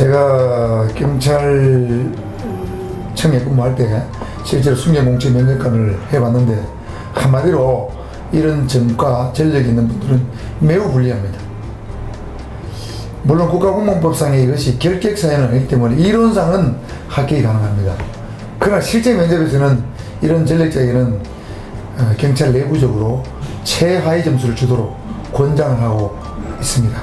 제가 경찰청에 근무할 때 실제로 순경공채 면접관을 해봤는데 한마디로 이런 점과 전력이 있는 분들은 매우 불리합니다. 물론 국가공무원법상에 이것이 결격 사유는 아니기 때문에 이론상은 합격이 가능합니다. 그러나 실제 면접에서는 이런 전력자에게는 경찰 내부적으로 최하위 점수를 주도록 권장을 하고 있습니다.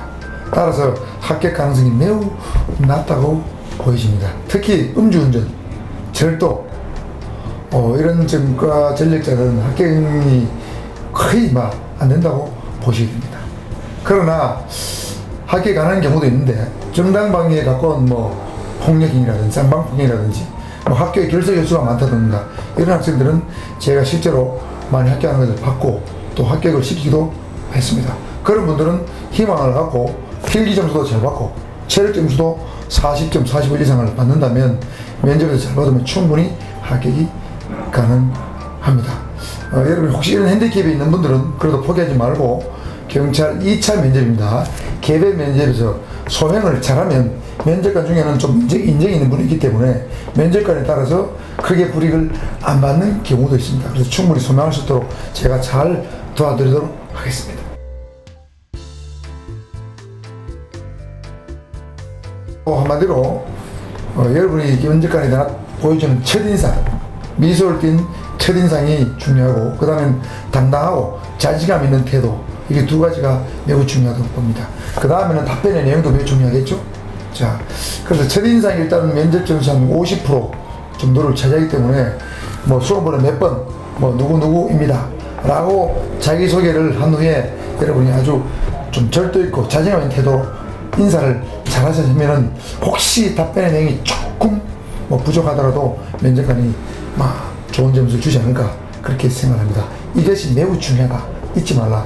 따라서 합격 가능성이 매우 낮다고 보여집니다. 특히 음주운전, 절도 이런 점과 전력자들은 합격이 거의 안 된다고 보시게 됩니다. 그러나 합격 가능한 경우도 있는데 정당방위에 가까운 폭력행위라든지 쌍방폭행이라든지 학교의 결석 횟수가 많다든가 이런 학생들은 제가 실제로 많이 합격하는 것을 봤고 또 합격을 시키기도 했습니다. 그런 분들은 희망을 갖고 필기 점수도 잘 받고 체력 점수도 40점, 45 이상을 받는다면 면접에서 잘 받으면 충분히 합격이 가능합니다. 여러분 혹시 이런 핸디캡이 있는 분들은 그래도 포기하지 말고 경찰 2차 면접입니다. 개별 면접에서 소명을 잘하면 면접관 중에는 좀 인정이 있는 분이 있기 때문에 면접관에 따라서 크게 불이익을 안 받는 경우도 있습니다. 그래서 충분히 소명할 수 있도록 제가 잘 도와드리도록 하겠습니다. 한마디로 여러분이 면접관에 보여주는 첫인상, 미소를 띤 첫인상이 중요하고 그 다음엔 당당하고 자신감 있는 태도, 이게 두 가지가 매우 중요하다고 봅니다. 그 다음에는 답변의 내용도 매우 중요하겠죠. 자, 그래서 첫인상이 일단 면접 점수 한 50% 정도를 차지하기 때문에 수업을 몇 번 누구누구입니다 라고 자기소개를 한 후에 여러분이 아주 좀 절도 있고 자신감 있는 태도로 인사를 잘 하셨으면은 혹시 답변의 내용이 조금 부족하더라도 면접관이 좋은 점수를 주지 않을까 그렇게 생각합니다. 이것이 매우 중요하다. 잊지 말라.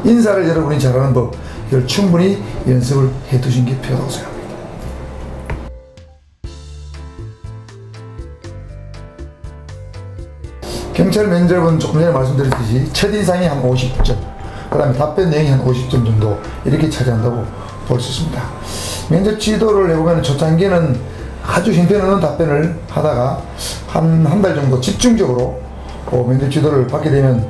인사를 여러분이 잘하는 법, 이걸 충분히 연습을 해 두신 게 필요하다고 생각합니다. 경찰 면접은 조금 전에 말씀드렸듯이 첫인상이 한 50점, 그 다음에 답변 내용이 한 50점 정도 이렇게 차지한다고 볼 수 있습니다. 면접 지도를 해보면 초창기에는 아주 형편없는 답변을 하다가 한 달 정도 집중적으로 면접 지도를 받게 되면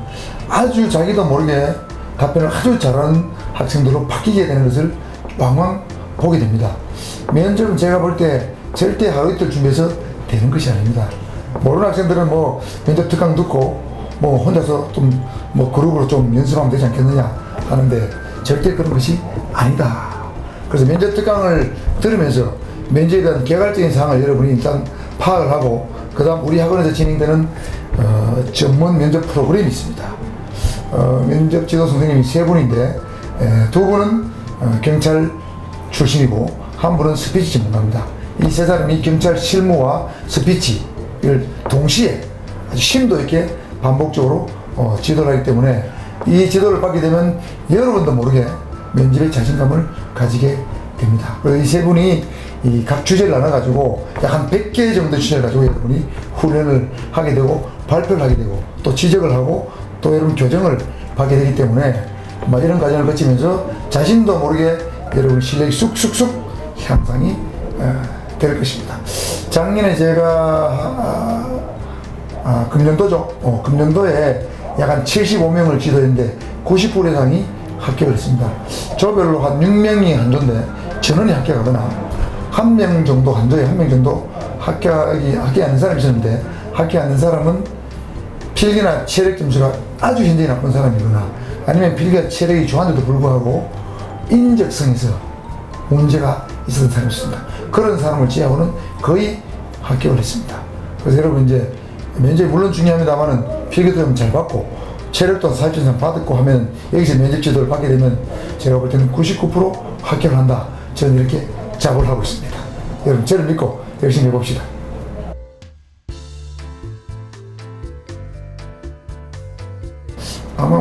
아주 자기도 모르게 답변을 아주 잘하는 학생들로 바뀌게 되는 것을 왕왕 보게 됩니다. 면접은 제가 볼 때 절대 하루 이틀 준비해서 되는 것이 아닙니다. 모르는 학생들은 면접 특강 듣고 혼자서 좀 그룹으로 좀 연습하면 되지 않겠느냐 하는데 절대 그런 것이 아니다. 그래서 면접 특강을 들으면서 면접에 대한 개괄적인 사항을 여러분이 일단 파악을 하고 그 다음 우리 학원에서 진행되는 전문 면접 프로그램이 있습니다. 면접 지도 선생님이 3분인데 2분은 경찰 출신이고 1분은 스피치 전문가입니다. 이 3사람이 경찰 실무와 스피치를 동시에 아주 심도 있게 반복적으로 지도를 하기 때문에 이 지도를 받게 되면 여러분도 모르게 면접에 자신감을 가지게 됩니다. 그래서 이 3분이 각 주제를 나눠가지고 약 한 100개 정도 주제를 가지고 여러분이 훈련을 하게 되고 발표를 하게 되고 또 지적을 하고 또 여러분 교정을 받게 되기 때문에 이런 과정을 거치면서 자신도 모르게 여러분 실력이 쑥쑥쑥 향상이 될 것입니다. 작년에 제가 금년도죠. 금년도에 약 한 75명을 지도했는데 90% 이상이 합격을 했습니다. 조별로 한 6명이 한 조인데 전원이 합격하거나 1명 정도 한 조에 1명 정도 합격이 안 사람이 있었는데 합격 안 된 사람은 필기나 체력 점수가 아주 현저히 나쁜 사람이거나 아니면 필기와 체력이 좋았는데도 불구하고 인적성에서 문제가 있었던 사람이 있습니다. 그런 사람을 제외하고는 거의 합격을 했습니다. 그래서 여러분 이제 면접이 물론 중요합니다만은 필기도 좀 잘 받고 체력도 40점 이상 받고 하면 여기서 면접 지도를 받게 되면 제가 볼 때는 99% 합격을 한다. 저는 이렇게 작업을 하고 있습니다. 여러분 저를 믿고 열심히 해봅시다. 아마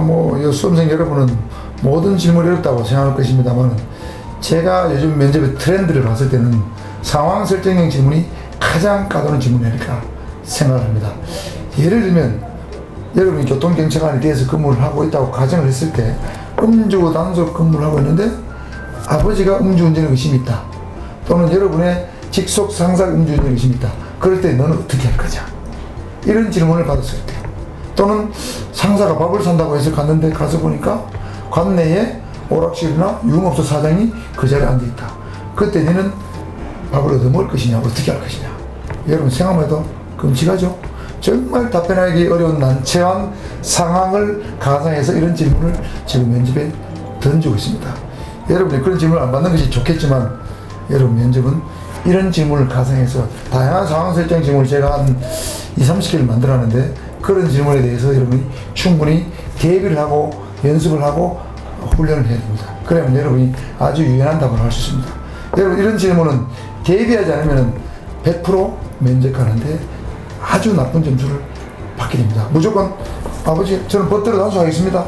수험생 여러분은 모든 질문이 어렵다고 생각할 것입니다만 제가 요즘 면접의 트렌드를 봤을 때는 상황 설정형 질문이 가장 까다로운 질문이 아닐까 생각을 합니다. 예를 들면 여러분이 교통경찰관에 대해서 근무를 하고 있다고 가정을 했을 때 음주 단속 근무를 하고 있는데 아버지가 음주운전에 의심이 있다. 또는 여러분의 직속 상사 음주운전이 있습니다. 그럴 때 너는 어떻게 할 거냐? 이런 질문을 받았을 때, 또는 상사가 밥을 산다고 해서 갔는데 가서 보니까 관내에 오락실이나 유흥업소 사장이 그 자리에 앉아있다. 그때 너는 밥을 얻어 먹을 것이냐, 어떻게 할 것이냐? 여러분 생각만 해도 끔찍하죠? 정말 답변하기 어려운 난처한 상황을 가상해서 이런 질문을 지금 면접에 던지고 있습니다. 여러분이 그런 질문을 안 받는 것이 좋겠지만, 여러분 면접은 이런 질문을 가상해서 다양한 상황 설정 질문을 제가 한 20-30개를 만들었는데, 그런 질문에 대해서 여러분이 충분히 대비를 하고 연습을 하고 훈련을 해야 됩니다. 그러면 여러분이 아주 유연한 답을 할 수 있습니다. 여러분 이런 질문은 대비하지 않으면 100% 면접하는데 아주 나쁜 점수를 받게 됩니다. 무조건 아버지 저는 버터로 단수하겠습니다.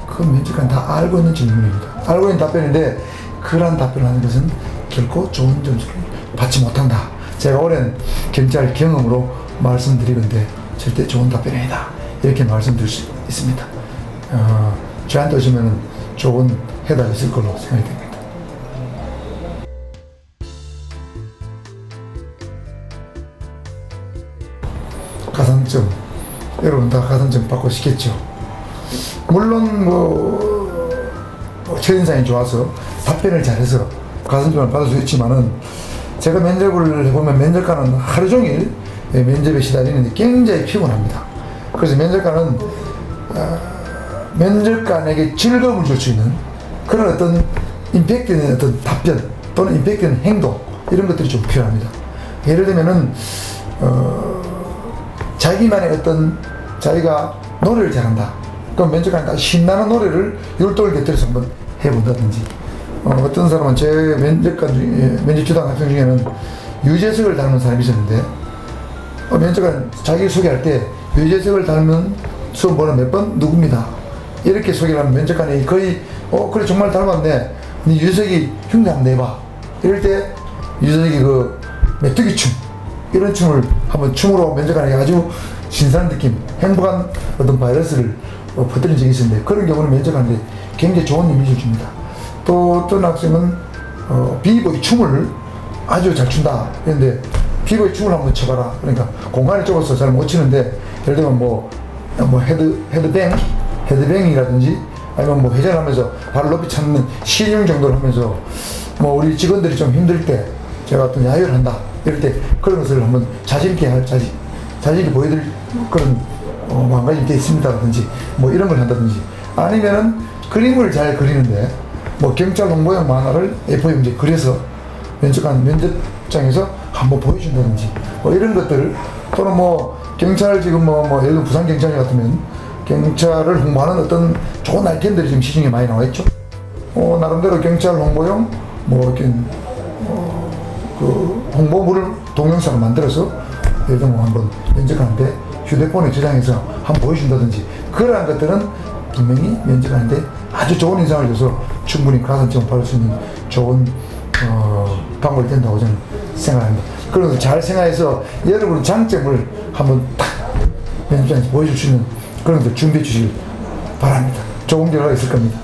그 면접관 다 알고 있는 질문입니다. 알고 있는 답변인데 그러한 답변을 하는 것은 결코 좋은 점수를 받지 못한다. 제가 오랜 경찰 경험으로 말씀드리건데 절대 좋은 답변이 아니다. 이렇게 말씀드릴 수 있습니다. 저한테 오시면 좋은 해답이 있을 걸로 생각이 됩니다. 가산점, 여러분 다 가산점 받고 싶겠죠. 물론 첫인상이 좋아서 답변을 잘해서 가산점을 받을 수 있지만은, 제가 면접을 해보면 면접관은 하루 종일 면접에 시달리는데 굉장히 피곤합니다. 그래서 면접관은 면접관에게 즐거움을 줄 수 있는 그런 어떤 임팩트 있는 어떤 답변 또는 임팩트 있는 행동, 이런 것들이 좀 필요합니다. 예를 들면은 자기만의 어떤, 자기가 노래를 잘한다. 그럼 면접관이 신나는 노래를 율동을 곁들여서 한번 해본다든지, 어떤 사람은 제 면접 지도한 학생 중에는 유재석을 닮은 사람이 있었는데, 면접관 자기 소개할 때 유재석을 닮은 수험 번호 몇 번 누굽니다. 이렇게 소개를 하면 면접관이 거의 그래 정말 닮았네. 네 유재석이 흉내 한번 내봐. 이럴 때 유재석이 그 메뚜기 춤, 이런 춤을 한번 춤으로 면접관에게 아주 신선한 느낌, 행복한 어떤 바이러스를 퍼뜨린 적이 있었는데, 그런 경우는 면접관한테 굉장히 좋은 이미지를 줍니다. 또 어떤 학생은 비보이 춤을 아주 잘 춘다. 그런데 비보이 춤을 한번 춰봐라. 그러니까 공간이 좁아서 잘 못 치는데, 예를 들면 뭐 헤드뱅이라든지 아니면 뭐 회전하면서 발을 높이 찾는 신용 정도를 하면서, 뭐 우리 직원들이 좀 힘들 때 제가 어떤 야유를 한다. 이럴 때 그런 것을 한번 자신있게 자신있게 보여드릴 그런 한 가지 게 있습니다라든지 뭐 이런 걸 한다든지, 아니면은 그림을 잘 그리는데 뭐 경찰 홍보용 만화를 A4용지에 그려서 면접장에서 한번 보여준다든지, 뭐 이런 것들을, 또는 뭐 경찰 지금 예를 들어 부산 경찰 같으면 경찰을 홍보하는 어떤 좋은 아이템들이 지금 시중에 많이 나와 있죠. 나름대로 경찰 홍보용 이렇게 그 홍보물을 동영상을 만들어서 예를 들면 한번 면접하는데 휴대폰에 저장해서 한번 보여준다든지, 그러한 것들은 분명히 면접하는데 아주 좋은 인상을 줘서 충분히 가산점을 받을 수 있는 좋은 방법이 된다고 저는 생각합니다. 그래서 잘 생각해서 여러분의 장점을 한번 딱 면접장에서 보여줄 수 있는 그런 것들 준비해 주시길 바랍니다. 좋은 결과가 있을 겁니다.